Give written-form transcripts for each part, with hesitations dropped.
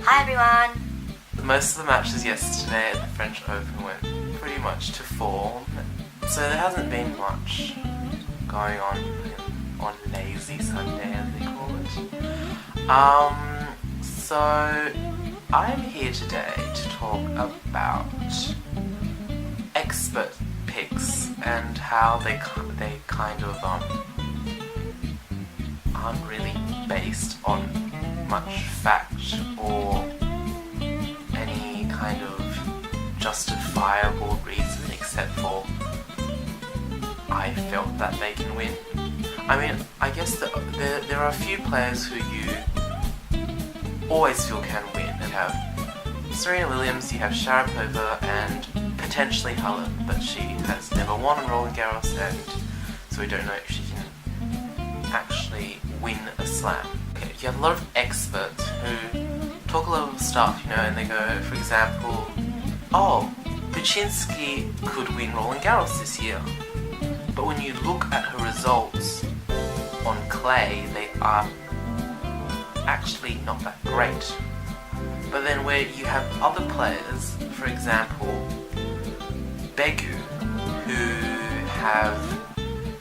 Hi everyone! Most of the matches yesterday at the French Open went pretty much to form, so there hasn't been much going on Lazy Sunday, as they call it. So I'm here today to talk about expert picks and how they kind of aren't really based on much fact or any kind of justifiable reason, except for I felt that they can win. I mean, I guess there are a few players who you always feel can win. You have Serena Williams, you have Sharapova, and potentially Halep, but she has never won on Roland Garros, and so we don't know if she can actually win a slam. Okay, you have a lot of experts who talk a lot of stuff, and they go, for example, oh, Buczynski could win Roland Garros this year. But when you look at her results on clay, they are actually not that great. But then where you have other players, for example, Begu, who have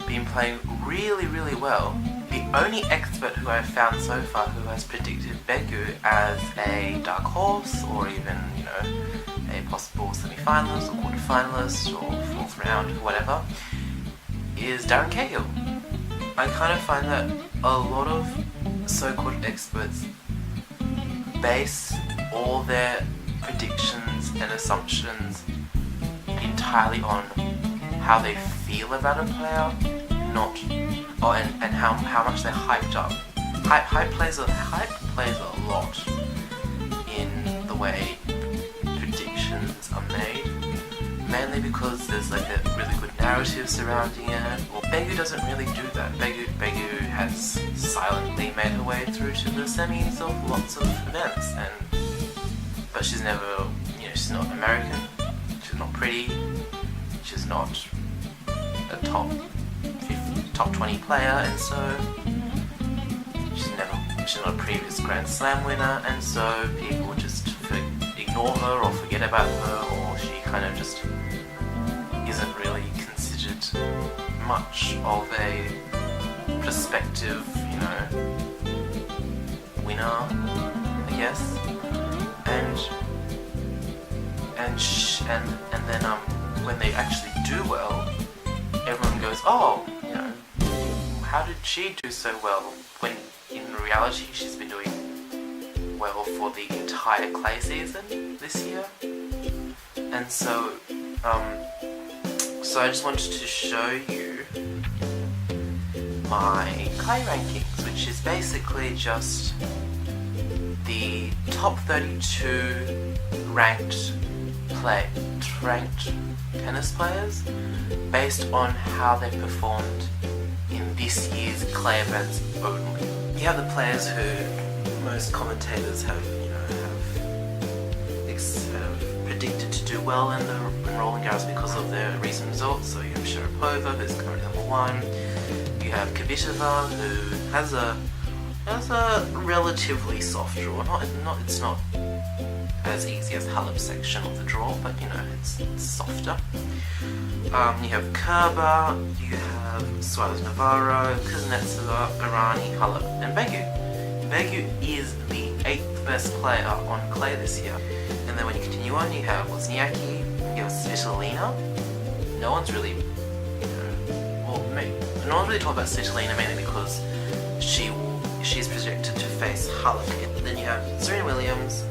been playing really, really well. The only expert who I've found so far who has predicted Begu as a dark horse, or even, a possible semi-finalist or quarter-finalist or fourth round or whatever, is Darren Cahill. I kind of find that a lot of so-called experts base all their predictions and assumptions entirely on how they feel about a player, and how much they're hyped up. Hype plays a lot in the way predictions are made, mainly because there's like a really good narrative surrounding it. Well, Begu doesn't really do that. Begu has silently made her way through to the semis of lots of events, but she's never, she's not American, she's not pretty, she's not a top 20 player, and so she's not a previous Grand Slam winner, and so people just ignore her or forget about her, or she kind of just isn't really considered much of a prospective, winner, I guess. And then when they actually do well, everyone goes, oh, how did she do so well? When in reality she's been doing well for the entire clay season this year. And so I just wanted to show you my clay rankings, which is basically just the top 32 ranked tennis players based on how they performed in this year's clay events only. You have the players who most commentators have predicted to do well in Roland Garros because of their recent results. So you have Sharapova, who's currently number 1. You have Kvitova, who has a relatively soft draw. It's not as easy as Halep's section of the draw, but it's softer. You have Kerber, you have Suarez Navarro, Kuznetsova, Irani, Halep, and Begu. Begu is the 8th best player on clay this year. And then when you continue on, you have Wozniacki, you have Svitolina. No one's really, no one's really talking about Svitolina mainly because she's projected to face Halep. Then you have Serena Williams,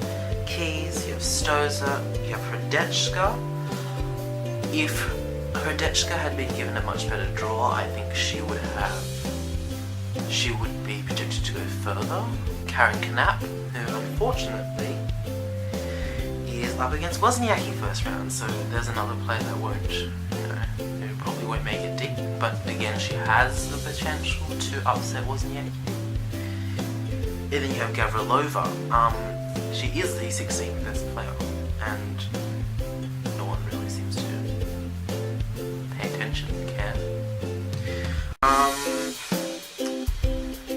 Keys, you have Stosur, you have Hradečka. If Hradečka had been given a much better draw, I think she would be projected to go further. Karen Knapp, who unfortunately is up against Wozniacki first round, so there's another player that won't, who probably won't make it deep, but again, she has the potential to upset Wozniacki. And then you have Gavrilova. She is the 16th best player, and no one really seems to pay attention, care.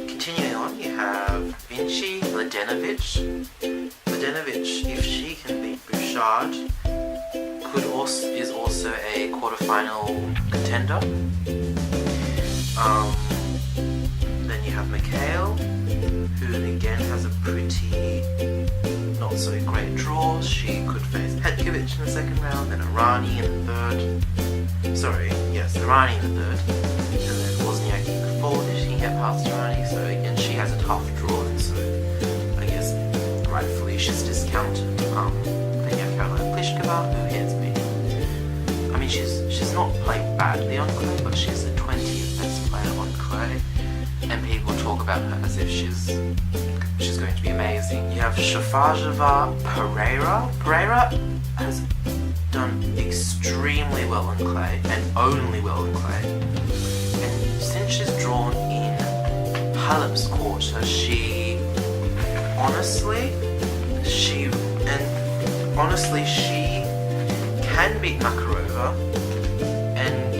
Continuing on, you have Vinci, Mladenovic. Mladenovic, if she can beat Bouchard, is also a quarterfinal contender. Then you have Mikhail, who again has a pretty not so great draw. She could face Petkovic in the second round, then Irani in the third. Irani in the third. And then Wozniacki in the fourth if she can get past Irani. So again, she has a tough draw, and so I guess rightfully she's discounted. Then you have Caroline Pliskova, who hits me. I mean, she's not playing badly on clay, but she's the 20th best player on clay, and people talk about her as if she's going to be amazing. You have Shafazova Pereira. Pereira has done extremely well on clay, and only well on clay. And since she's drawn in Halep's quarter, she can beat Makarova, and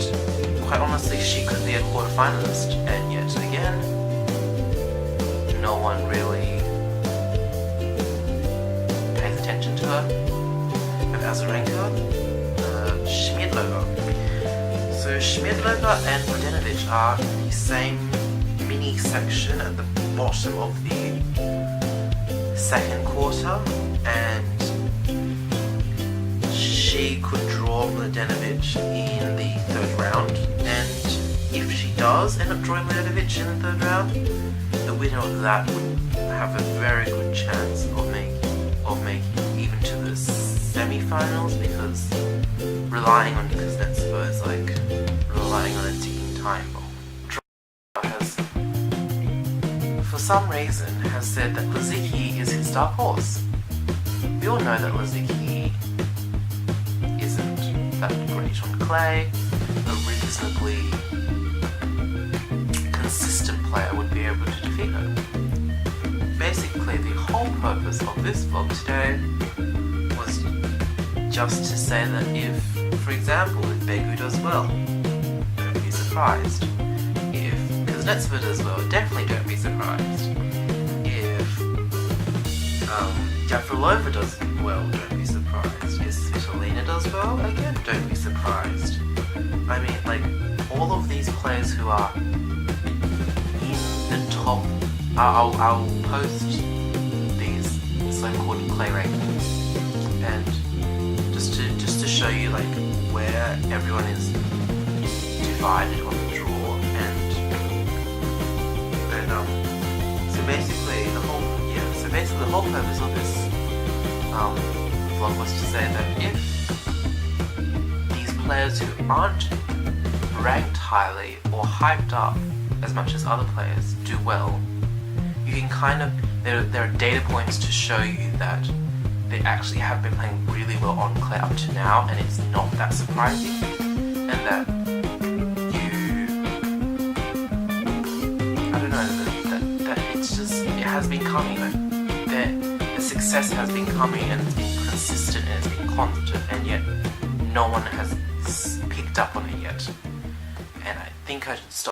quite honestly she could be a quarterfinalist, and yet again no one really pays attention to her. We have Azarenka, Schmiedlova. So Schmiedlova and Mladenovic are in the same mini section at the bottom of the second quarter, and she could draw Mladenovic in the third round, and if she does end up drawing Mladenovic in the third round, the winner of that would have a very good chance of making even to the semi-finals, because relying on Kuznetsova is like relying on a ticking time bomb. For some reason, has said that Lisicki is his dark horse. We all know that Lisicki isn't that great on clay. A reasonably consistent player would be able to defeat her. Basically, the whole purpose of this vlog today was just to say that if, for example, if Begu does well, don't be surprised. If Kuznetsova does well, definitely don't be surprised. If Gavrilova does well, don't be surprised. If Svitolina does well, again, don't be surprised. I mean, like, all of these players who are in the top, I'll post these so-called clay rankings, and just to show you like where everyone is divided on the draw, and so basically the whole purpose of this vlog was to say that if these players who aren't ranked highly or hyped up as much as other players do well, you can kind of, there are data points to show you that they actually have been playing really well on clay up to now, and it's not that surprising, and that that it's just, it has been coming, the success has been coming, and it's been consistent, and it's been constant, and yet no one has picked up on it yet. And I think I should stop